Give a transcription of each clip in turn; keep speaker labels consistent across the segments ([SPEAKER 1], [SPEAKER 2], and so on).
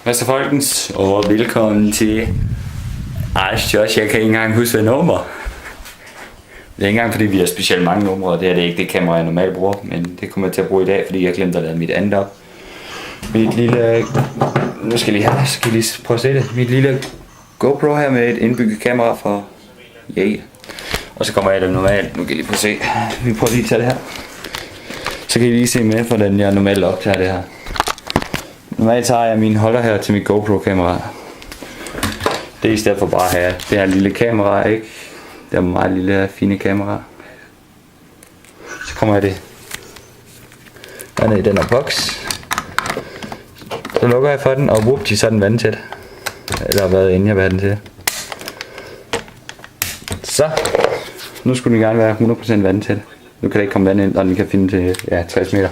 [SPEAKER 1] Mester Folkens, og velkommen til Josh. Jeg kan ikke engang huske, hvad nummer. Det er ikke engang fordi vi har specielt mange numre, og det er det ikke det kamera jeg normalt bruger, men det kommer jeg til at bruge i dag, fordi jeg glemte at lade mit andet op. Mit lille, nu skal jeg lige prøve at se det. Mit lille GoPro her med et indbygget kamera fra Yale. Og så kommer jeg det normalt, nu kan I lige prøve at se. Vi prøver lige at tage det her. Så kan I lige se med, hvordan jeg normalt optager det her. Normalt tager jeg min holder her til mit GoPro kamera. Det er i stedet for bare at have det her lille kamera, ikke? Det er meget lille fine kamera. Så kommer jeg det ned i den her boks. Så lukker jeg for den, og whoopty, så er den vandtæt. Eller hvad end jeg vil have den til. Så. Nu skulle den gerne være 100% vandtæt. Nu kan der ikke komme vand ind, og den kan finde til 60 meter.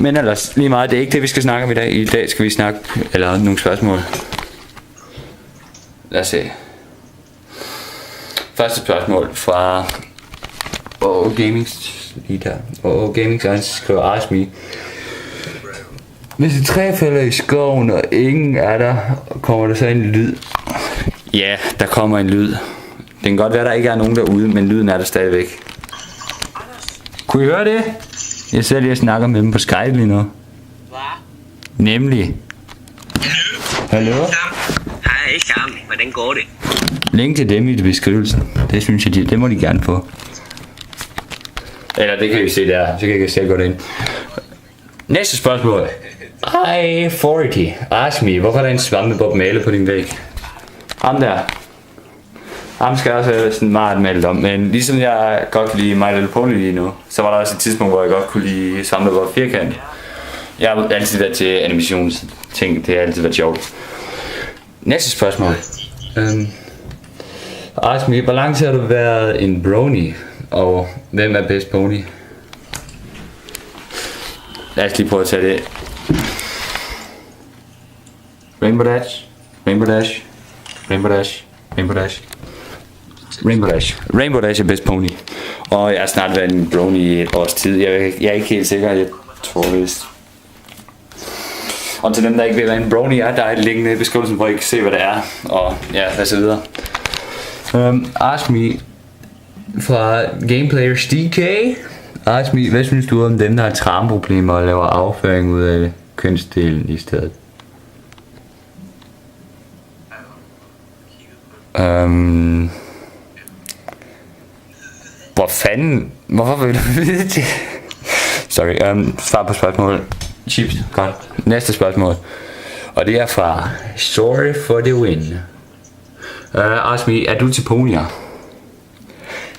[SPEAKER 1] Men ellers lige meget, det er ikke det vi skal snakke om i dag. I dag skal vi snakke, eller nogle spørgsmål. Lad os se. Første spørgsmål fra Gaming. Lige der. Gaming Science skriver Ask Me. Hvis et træ falder i skoven, og ingen er der, kommer der så en lyd? Ja, der kommer en lyd. Det kan godt være, der ikke er nogen derude, men lyden er der stadigvæk. Kunne I høre det? Jeg ser lige, at snakker med dem på Skype lige nu.
[SPEAKER 2] Hvad?
[SPEAKER 1] Nemlig. Hallo?
[SPEAKER 2] Hej Sam, hvordan går det?
[SPEAKER 1] Link til dem i beskrivelsen. Det synes jeg, det må de gerne få. Eller det kan vi se der, så kan jeg selv gå ind. Næste spørgsmål. I40 Ask Me, hvorfor er der en svampebob male på din væg? Ham der. Ham skal også have sådan meget malet om, men ligesom jeg godt kunne lide My Little Pony lige nu, så var der også et tidspunkt, hvor jeg godt kunne lide svampebob firkant. Jeg har altid været til animationsting, det har altid været sjovt. Næste spørgsmål. Ask Me, hvor lang tid har du været en brony, og hvem er bedst pony? Lad os lige prøve at tage det. Rainbow Dash, Rainbow Dash, Rainbow Dash, Rainbow Dash. Rainbow Dash. Rainbow Dash er bedst pony. Og jeg har snart været en brony i et års tid. Jeg er ikke helt sikker, jeg tror vist. Og til dem der ikke ved hvad en brony er, der er et link nede i beskrivelsen, hvor I kan se hvad det er. Og ja, hvad så videre. Ask Me fra Gameplayers DK. Ask Me, hvad synes du om dem der har tarmproblemer og laver afføring ud af kønsdelen i stedet? Hvor fanden? Hvorfor vil du vide det? Sorry, svar på spørgsmålet. Chips, godt. Næste spørgsmål. Og det er fra Sorry for the win. Ask Me, er du til ponyer?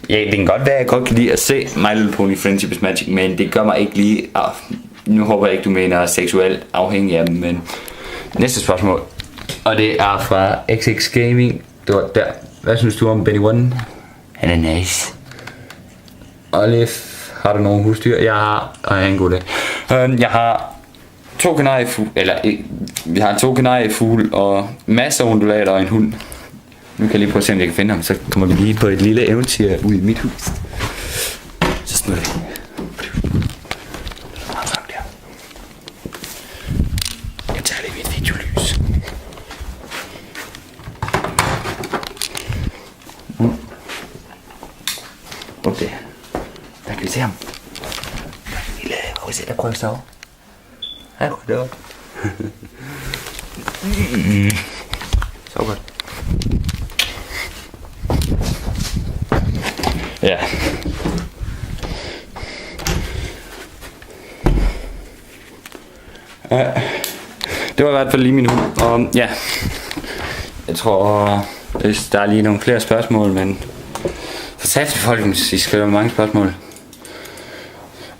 [SPEAKER 1] Ja, det kan godt være, at jeg godt kan lide at se My Little Pony Friendship is Magic, men det gør mig ikke lige... nu håber jeg ikke, du mener seksuelt afhængig af dem, men... Næste spørgsmål. Og det er fra XX Gaming. Det var der. Hvad synes du om Benny One? Han er nice. Olive, har du nogle husdyr? Jeg har... jeg er en god dag. Jeg har 2 kanariefugle, vi har 2 kanariefugle og masser af undulater og en hund. Nu kan jeg lige prøve at se, om jeg kan finde ham, så kommer vi lige på et lille eventyr ud i mit hus. Så smutter vi. Jeg tager lige mit videolys. Okay. Der kan vi se ham. Lille Rosetta, prøv at sove. Hej, goddag. Så godt. Ja. Det var i hvert fald lige min hund. Og ja, jeg tror, hvis der er lige nogle flere spørgsmål, men for sats til folkens, I skriver mange spørgsmål.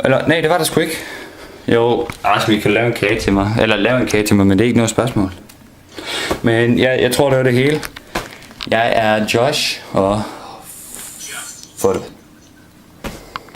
[SPEAKER 1] Eller nej, det var der sgu ikke. Jo, Ask Me kan lave en kage til mig. Eller lave en kage til mig, men det er ikke noget spørgsmål. Men ja, jeg tror det var det hele. Jeg er Josh, og få det.